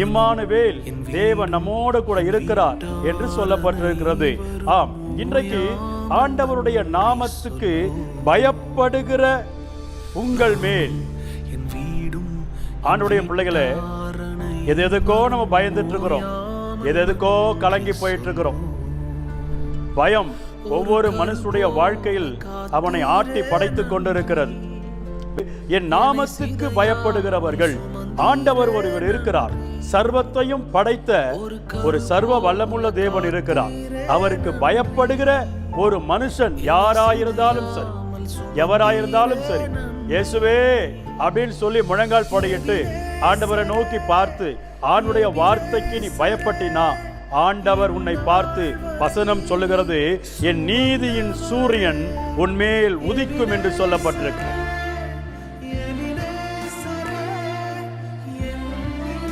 Emmanuel, தேவன் நம்மோடு கூட இருக்கிறார் என்று சொல்லப்பட்டிருக்கிறது. ஆம், இன்றைக்கு ஆண்டவருடைய நாமத்துக்கு பயப்படுகிற உங்கள் மேல், ஆண்டவருடைய பிள்ளைகளே, எதுக்கோ நம்ம பயந்துட்டு இருக்கிறோம், எதுக்கோ கலங்கி போயிட்டு இருக்கிறோம். பயம் ஒவ்வொரு மனுஷனுடைய வாழ்க்கையில் அவனை ஆட்டி படைத்துக் கொண்டிருக்கிறது. என் நாமத்துக்கு பயப்படுகிறவர்கள், ஆண்டவர் ஒருவர் இருக்கிறார், சர்வத்தையும் படைத்த ஒரு சர்வ வல்லமுள்ள தேவன் இருக்கிறார். அவருக்கு பயப்படுகிற ஒரு மனுஷன் யாராயிருந்தாலும் சரி, எவராயிருந்தாலும் சரி, இயேசுவே அப்படின்னு சொல்லி முழங்கால் படையிட்டு ஆண்டவரை நோக்கி பார்த்து, ஆண்டுடைய வார்த்தைக்கு நீ பயப்பட்டினா ஆண்டவர் உன்னை பார்த்து வசனம் சொல்லுகிறது, என் நீதியின் சூரியன் உன்மேல் உதிக்கும் என்று சொல்லப்பட்டிருக்கு.